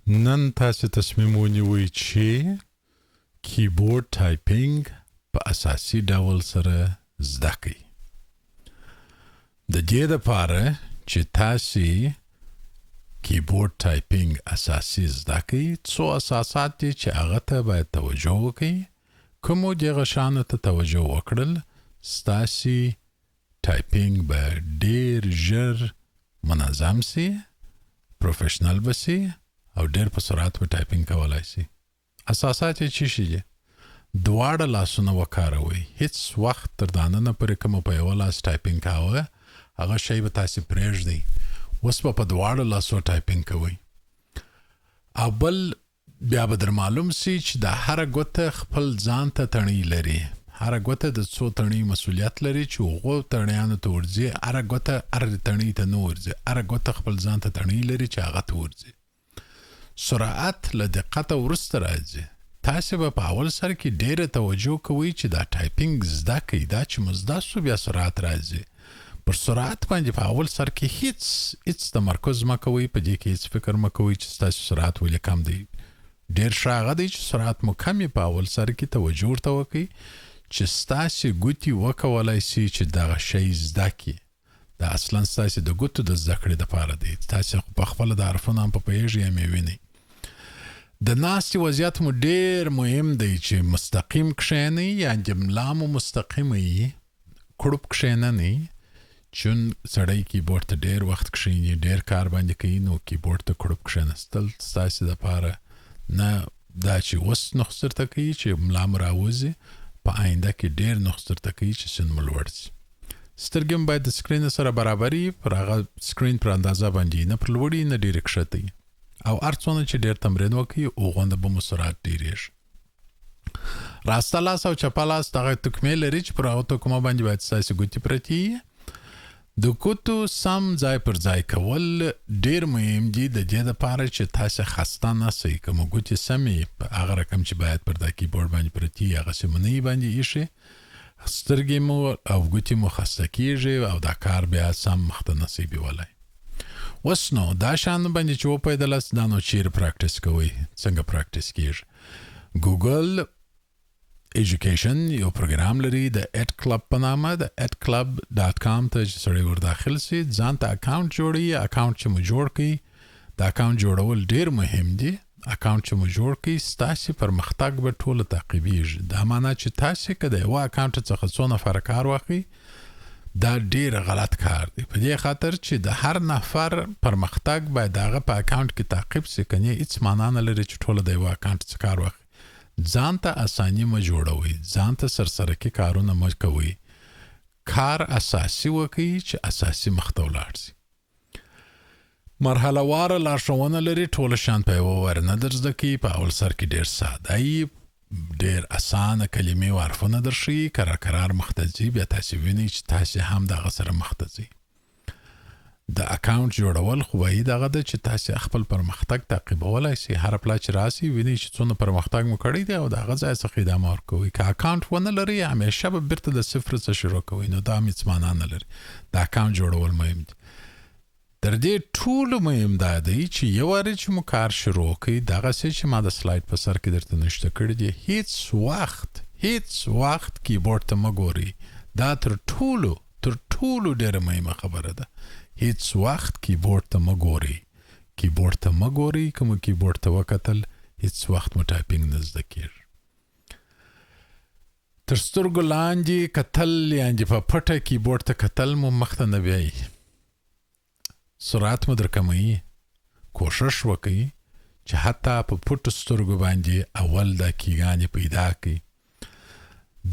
نن تاسو تصمیم ونیوئ چې کیبورد ټایپنګ په اساسي ډول سره زده کړئ. د دې لپاره چې تاسو کیبورد ټایپنګ اساسي زده کړئ، څو اساسات دي چې هغه ته باید توجه وکړئ. کومو دغه شانو ته توجه وکړل، ستاسو ټایپنګ به ډېر ژر منظم سي، پروفیشنل به سي او ډېر په سرعت به ټایپنګ کولای سي. اساسات یې څه شي دي؟ دواړه لاسونه وکاروئ. هیڅ وخت تر دننه پورې کوم په یو لاس ټایپنګ کاوه، هغه شی به تاسو پرېږدئ. اوس به په دواړو لاسو ټایپنګ کوئ. او بل بیا به در معلوم سي چې د هره ګوته خپل ځان ته تڼۍ لري. هره ګوته د څو تڼۍ مسؤلیت لري چې هغو تڼیانو ته ورځي. هره ګوته هرې تڼۍ ته نه ورځي. هره ګوته خپل ځان ته تڼۍ لري چې هغه ته ورځي. سرعت له دقته وروسته راځي. تاسو به په اول سر کې ډېره توجه کوئ چې دا ټایپنګ زده کړئ. دا چې مو زده سو بیا سرعت راځي. پر سرعت باندې په اول سر کې هیڅ تمرکز مه کوئ. په دې کې هیڅ فکر مه کوئ چې ستاسو سرعت ولې کم دی. ډېر ښه هغه دی چې سرعت مو کم وي. په اول سر کې توجه ورته وکړئ چې ستاسو ګوتې وکولای سي چې دغه شی زده کړي. دا اصلا ستاسو د ګوتو د زده کړې دپاره دی. تاسو په خپله د حرفونو هم په پوهېږئ هم یې وینئ. د ناستې وضعیت مو ډېر مهم دی چې مستقیم کښېنئ، یا جمله مو مستقیمه وي، کړوب کښېننئ. چون سړی کیبورډ ته ډېر وخت کښېني، ډېر کار باندې کوي، نو کیبورډ ته کړوب کښېنستل ستاسې دپاره نه دا چې اوس نقص درته کوي چې ملا مو راوځي، په آینده کې ډېر نقص درته کوي چې سن مو لوړ سي. سترګې هم باید د سکرین سره برابر وي. پر هغه سکرین پر اندازه باندې نه پر لوړي نه ډېرې کښته. او هر څونه چې ډېر تمرین وکړي هغومره به مو سرعت ډېرېږي. راسته لاس او چپه لاس دغه تکمې لري چې پر هغه تکمه باندې باید ستاسې ګوتې پرتې وي. د ګوتو سم ځای پر ځای کول ډېر مهم دي د دې دپاره چې تاسې خسته نه سئ. که مو ګوتې سمې په هغه رقم چې باید پر دا کیبورډ باندې پرتې وي هغسې مو نه یې باندې ایښې، سترګې مو او ګوتې مو خسته کېږي او دا کار بیا سم مخته نه سي بیولی. اوس نو دا شان باندې چې وپوهېدلاست دا نو چیرې پراکټس کوئ، څنګه پراکټس کېږي. ګوګل ایجوکیشن یو پروګرام لري د اټ کلب په نامه. د atclub.com ته چې سړی ور داخل سي، ځان ته اکاونټ جوړوي. اکاونټ چې مو جوړ کړئ، د اکاونټ جوړول ډېر مهم دي. اکاونټ چې مو جوړ کړئ ستاسې پرمختګ به ټوله تعقیبېږي. دا معنا چې تاسې که د یوه اکاونټ څخه څو نفره کار واخلئ، دا ډېر غلط کار دی. په دې خاطر چې د هر نفر پرمختګ باید هغه په اکاونټ کې تعقیب سي، کنې هیڅ معنا نه لري چې ټوله د یوه اکاونټ څخه کار واخلئ. ځان ته اساني مه جوړوئ، ځان ته سرسرکي کارونه مه کوئ. کار اساسي وکړئ چې اساسي مخته ولاړ سي. مرحله واره لارښوونه لري. ټوله شیان په یوه واره نه در زده کوي. په اول سر کې ډېر ساده وي، ډېر اسانه کلمې او حرفونه در ښیي. کرار مخته ځي، بیا تاسې وینئ چې تاسې هم دغه سره مخته ځئ. د اکاونټ جوړول خو وایي دغه ده چې تاسې خپل پرمختګ تعقیبولی سي. هره پلا چې راسي وینئ چې څونه پرمختګ مو کړی دی او د هغه ځای څخه ادامه ورکوئ. که اکاونټ ونه لرئ همیشه به بیرته د صفر څخه شروع کوئ، نو دا هم هېڅ معنا نه لري. د اکاونټ جوړول مهم دي. تر دې ټولو مهم دا دی چې یو وارې چې مو کار شروع کړئ، دغسې چې ما د سلاید په سر کې درته نشته کړي دي، هېڅ وخت کیبورډ ته مه ګورئ. دا تر ټولو ډېره مهمه خبره ده. هیڅ وخت کیبورډ ته مه ګورئ. کیبورډ ته مه ګورئ. که مو کیبورډ ته وکتل هیڅ وخت مو ټایپنګ نه زده کېږي. تر سترګو لاندې کتل، یعنې په پټه کیبورډ ته کتل مو مخته نه بیایي. سرعت مو در کموي. کوشش وکړئ چې حتی په پټو سترګو باندې اول دا کیګانې پیدا کړئ.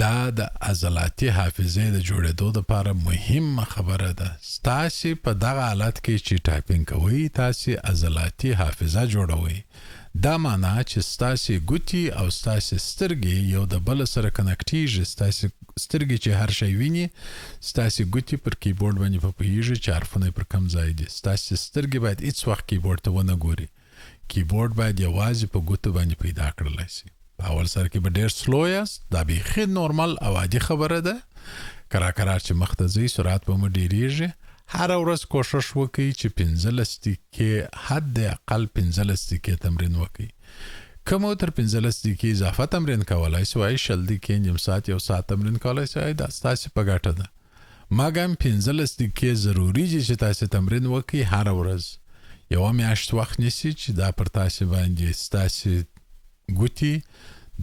دا د عضلاتي حافظې د جوړېدو دپاره مهمه خبره ده. ستاسې په دغه حالت کې چې ټایپنګ کوئ، تاسې عضلاتي حافظه جوړوئ. دا معنا چې ستاسې ګوتې او ستاسې سترګې یو د بل سره کنکټېږي. ستاسې سترګې چې هر شی ویني، ستاسې ګوتې پر کیبورډ باندې په پوهېږي چې حرفونه یې پر کم ځای دي. ستاسې سترګې باید هېڅ وخت کیبورډ ته ونه ګوري. کیبورډ باید یوازې په ګوتو باندې پیدا کړلی سي. په اول سر کې به ډېر سلو یاست. دا بیخي نورمال او عادي خبره ده. کرار چې مخته ځئ سرعت به مو ډېرېږي. هر ورځ کوشش وکړئ چې 15 دقیقې حد اقل 15 دقیقې تمرین وکړئ کوم تر 15 دقیقې اضافه تمرین کولای شئ 20 دقیقې نیم ساعت یو ساعت تمرین کولای شئ دا ستاسو په ګټه ده مګر 15 دقیقې ضروری دي چې تاسو تمرین وکړئ هر ورځ یو میاشت وخت نیسي چې دا پر تاسو باندې ستاسو ګوتی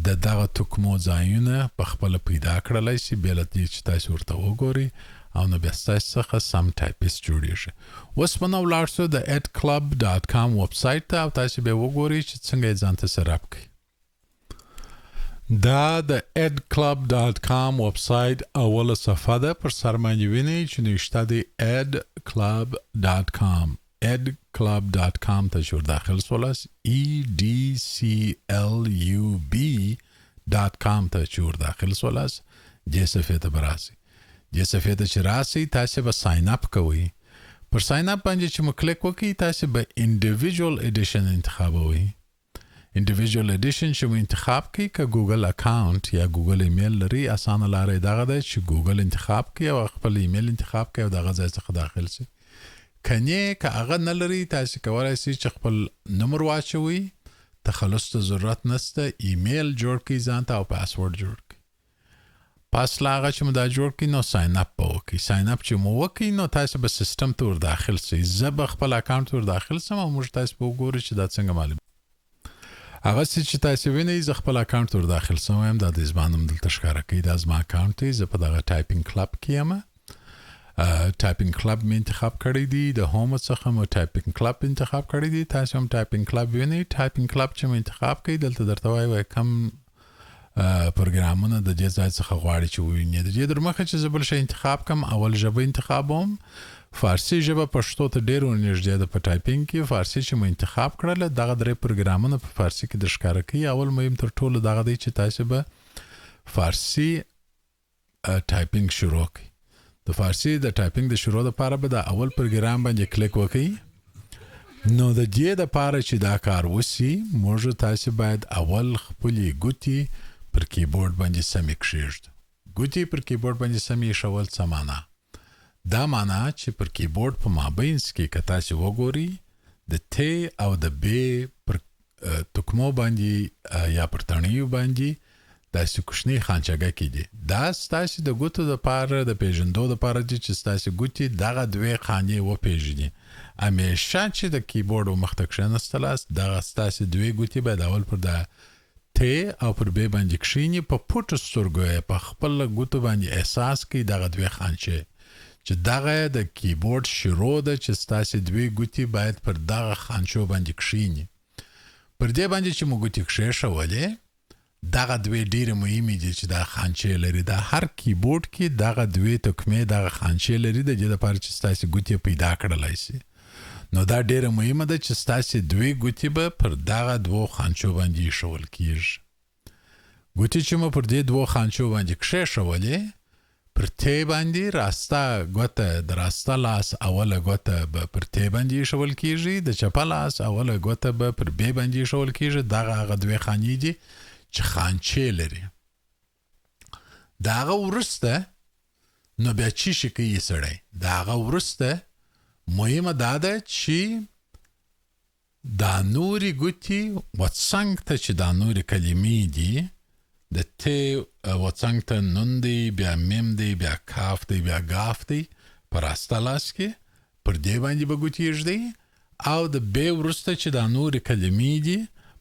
د دغه تکمو ځایونه په خپل پیدا کړلای شي بل دې چې تاسو ورته وګورئ او نو بیا ستاسو څخه سم ټایپیست جوړیږي اوس په نو ولاړ شو د edclub.com ویب سایټ ته او تاسو به وګورئ چې څنګه یې ځان ته سره اپ کړئ دا د edclub.com ویب سایټ اوله صفحه ده پر سر باندې وینئ چې نوشته دی edclub.com edclub.com ته شور داخل سولاس edclub.com ته شور داخل سولاس جه صفحه ته براسی جه صفحه ته چې راسي تاسو به ساين اپ کوئ پر ساين اپ باندې چې مو کلیک وکړئ تاسو به انډیویډوال ایډیشن انتخابوئ انډیویډوال ایډیشن چې مو انتخاب کړئ که ګوګل اکاونټ یا ګوګل ایمیل لري اسانه لاره دغه ده چې ګوګل انتخاب کړئ او خپل ایمیل انتخاب کړئ او دغه ځای څخه داخل شئ کنه که هغه نه لري تاسو کولای شئ چې خپل نمبر واچوئ تخلص ته ضرورت نشته ایمیل جوړ کړئ ځان ته او پاسورډ جوړ کړئ پس لاغه چې مو دا جوړ کړئ نو ساين اپ وکړئ ساين اپ چې مو وکړئ نو تاسو به سیستم ته ور داخل شئ زه به خپل اکاونټ ور داخل شم او موږ تاسو به وګورئ چې دا څنګه معلوم هغه چې تاسو وینئ زه خپل اکاونټ ور داخل شم دا د ځبانم دلته ښکارا کوي دا زما اکاونټ دی زه په دغه ټایپینګ کلب کې یم ټایپینګ کلب می انتخاب کړی دی د هوم څخه مو ټایپینګ کلب انتخاب کړی دی تاسو هم ټایپینګ کلب وینئ ټایپینګ کلب چې مو انتخاب کړئ دلته درته وایي کم پروګرامونه د دې ځای څخه غواړي چې وویني د دې در مخه چې زه بل شی انتخاب کم اول ژبه انتخابوم فارسی ژبه پښتو ته ډېر ورنږدې ده په ټایپینګ کې فارسی چې مو انتخاب کړله دغه درې پروګرامونه په فارسی کې در ښکاره کوي اول مهم تر ټولو دغه دی چې تاسو به فارسی ټایپینګ شروع کړئ د فارسی د ټایپینګ د شروع لپاره به د اول پروګرام باندې کلیک وکړئ نو د دې لپاره چې دا کار وشي موږ تاسو باید اول خپلې ګوتې پر کیبورد باندې سمې کښېږدو ګوتې پر کیبورد باندې سمې ایښول څه معنا دا معنا چې پر کیبورد په مابینځ کې که تاسو وګورئ د ت او د ب پر تکمو باندې یا پر تڼیو باندې داسې کوچنۍ خانچهګه کې دي دا ستاسو د ګوتو دپاره د پیژندو دپاره دي چې ستاسو ګوتې دغه دوې خانې وپیژني همیشه چې د کیبورډ مخ ته کښېنستلاست دغه ستاسو دوې ګوتې باید اول پر د ت او پر ب باندې کښېني په پټو سترګو یې په خپله ګوتو باندې احساس کوي دغه دوې خانچې چې دغه د کیبورډ شروع ده چې ستاسو دوې ګوتې باید پر دغه خانچو باندې کښېني پر دې باندې چې مو ګوتې کښېښولې دغه دوی ډیره مهمه دي چې دا خانچې لري دا هر کیبورډ کې دغه دوی تکمه دغه خانچې لري د دې لپاره چې تاسو ګوتې پیدا کړلای شي نو دا ډیره مهمه ده چې تاسو دوی ګوتې به پر دغه دوه خانچو باندې شول کیږي ګوتې چې مو پر دې دوه خانچو باندې کښېښولې پر تی باندې راسته ګوته د راسته لاس اوله ګوته به پر تی باندې شول کیږي د چپه لاس اوله ګوته به پر ب باندې شول کیږي دغه هغه دوه خانې دي چې خانچې لري د هغه وروسته نو بیا چې شي کوي سړی د هغه وروسته مهمه دا ده چې دا نورې ګوتې وڅنګ ته چې دا نورې کلمې دي د ت وڅنګ ته نون دی بیا میم دی بیا کاف دی بیا ګاف دی په راسته لاس کې پر دې باندې به ګوتې ایږدئ او د ب وروسته چې دا نورې کلمې دي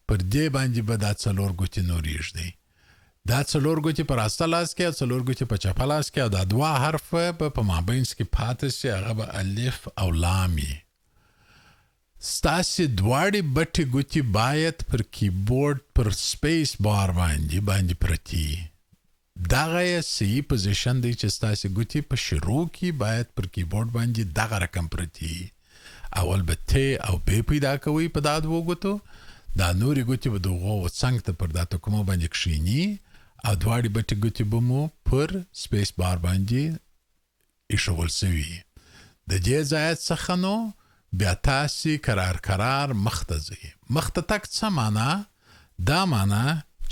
پر دې باندې به دا څلور ګوتې نور ایږدئ دا څلور ګوتې په راسته لاس کې او څلور ګوتې په چپه لاس کې او دا دوه حرف به په مابینځ کې پاتې شي هغه به الف او لام وي ستاسې دواړې بټې ګوتې باید پر کیبورډ پر سپیس بار باندې پرتي دغه یې صحیح پوزیشن دی چې ستاسې ګوتې په شروع کې باید پر کیبورډ باندې دغه رقم پرتي اول به ت او ب پیدا کوئ په دا دوه ګوتو دا نورې ګوتې به د هغو څنګ ته پر دا تکمو باندې کښېني او دواړې بټې ګوتې به مو پر سپیس بار باندې ایښول سوي د دې ځای څخه نو بیا تاسې کرار مخ ته ځئ مخ ته تګ څه معنا دا معنا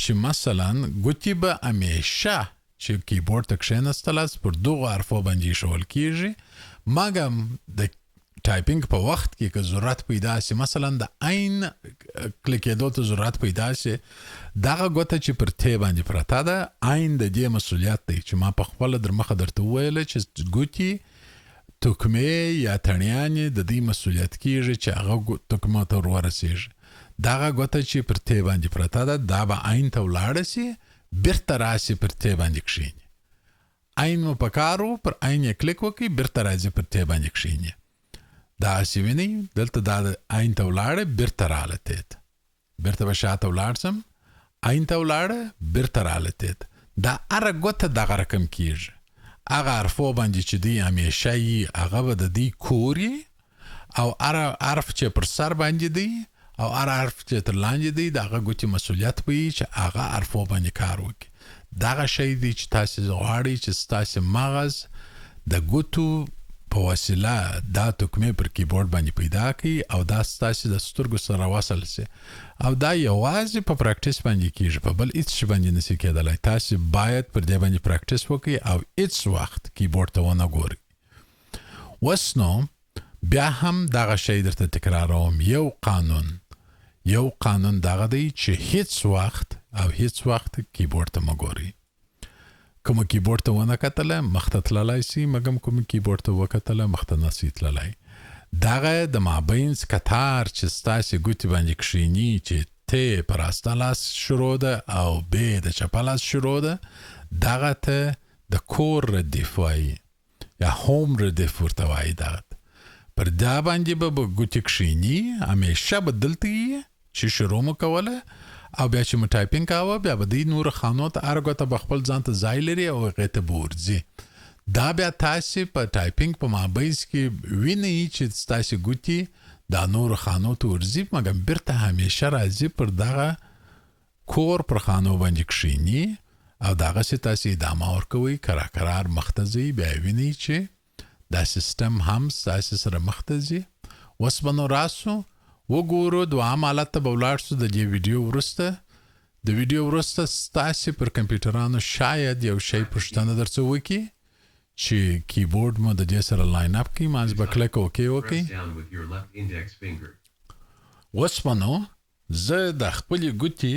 چې مثلا ګوتې به همیشه چې کیبورډ ته کښېنستلاست پر دغو حرفو باندې ایښول کېږي مګم د ټایپنګ په وخت کې که ضرورت پیدا شي مثلا د عین کلیکېدو ته ضرورت پیدا شي دغه ګوته چې پر تی باندې پرته ده عین د دې مسؤلیت دی چې ما په خپله در مخه درته وویله چې ګوتې تکمې یا تڼیانې د دې مسؤلیت کېږي چې هغه تکمه ته ورورسېږي دغه ګوته چې پر تی باندې پرته ده دا به عین ته ولاړه شي بیرته راشي پر تی باندې کښېني عین مو په کار و پر عین یې کلیک وکړي بیرته راځي پر تی باندې کښېني دا هسې وینئ دلته دا د عین ته ولاړه بیرته راله تی ته بیرته به شاته ولاړ سم عین ته ولاړه بیرته راله تی ته دا هره ګوته دغه رقم کېږي هغه حرفو باندې چې دوی همیشه یي هغه به د دوی کور او هر حرف چې پر سر باندې دی او هر حرف چې تر لاندې دی د هغه ګوتې مسؤلیت به وي چې هغه حرفو باندې کار وکړي دغه شی دی چې تاسې غواړئ چې ستاسې مغز د ګوتو په وسیله دا تکمې پر کیبورد باندې پیدا کړي او دا ستاسې د سترګو سره وصل سي او دا یوازې په پراکټیس باندې کېږي په بل هېڅ شي باندې نسي کېدلی تاسې باید پر دې باندې پراکټیس وکړئ او هېڅ وخت کیبورد ته ونه ګورئ اوس نو بیا هم دغه شی درته تکراروم یو قانون دغه دی چې هېڅ وخت او هېڅ وخت کیبورد ته مه ګورئ کوم کیبورد ته ونه کتله مخ ته تللی سي مګم کوم کیبورد ته وکتله مخ ته نسي تللی دغه د مابینځ کتار چې ستاسې ګوتې باندې کښېني چې تی په راسته لاس شروع ده او ب د چپه لاس شروع ده دغه ته د کور ردیف وایي یا هوم ردیف ورته وایي دغه پر دا باندې به ګوتې کښېني همیشه به دلته یي چې شروع مو کوله او بیا چې مو ټایپنګ کاوه بیا به دوی نورو خانو ته هر ګوته به خپل ځان ته ځای لري او هغې ته به ورځي دا بیا تاسې په ټایپنګ په مابینځ کې وینئ چې ستاسې ګوتې دا نورو خانو ته ورځي مګر بیرته همیشه راځي پر دغه کور پر خانو باندې کښېني او دغسې تاسې ادامه ورکوئ کرار مخ ته ځئ بیا وینئ چې دا سیسټم هم ستاسې سره مخ ته ځي اوس به نو راسو وګورو دوام حالت ته به ولاړ شو د دې ویډیو وروسته د ویډیو وروسته ستاسې پر کمپیوټرانو شاید یو شی پوښتنه درڅه وکړي چې کیبورد مو د دې سره لاین اپ کړي منځ به کلک اوکې وکړئ اوس به نو زه د خپلې ګوتې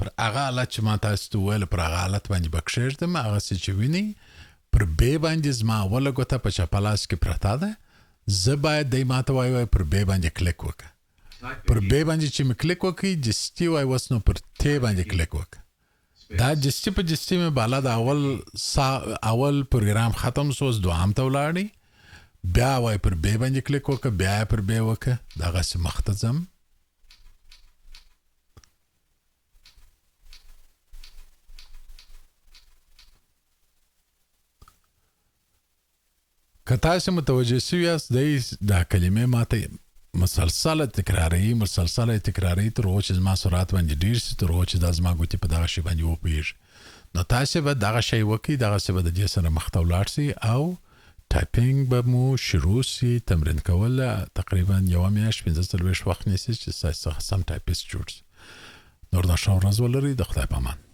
پر هغه حالت چې ما تاسو ته وویل پر هغه حالت باندې به کښېږدم هغسې چې وینئ پر بې باندې زما اوله ګوته په چپه لاس کې پرته ده زه باید دی ما ته وایي پر بې باندې کلک وکړه پر بې باندې چې مې کلک وکړي جستي وای اوس نو پر تی باندې کلک وکړه دا جستي په جستي مې بالا د اول پروګرام ختم سو اوس دوام ته ولاړی بیا وای پر بې باندې کلک وکړه بیا یې پر بې وکړه دغسې مخ ته ځم که تاسې متوجه سوي یاست دی دا کلمې ماته مسلسله تکراري تر هغو چې زما سرعت باندې ډېر سي تر هغو چې دا زما ګوتې په دغه شي باندې وپوهېږي نو تاسې به دغه شی وکړئ دغسې به د دې سره مخ ته ولاړ سئ او ټایپنګ به مو شروع سي تمرین کول تقریبا یوه میاشت 15 وخت نیسي چې ستاسې څخه سم ټایپیست جوړ سي نور دا ښه ورځ ولرئ د خدای په امان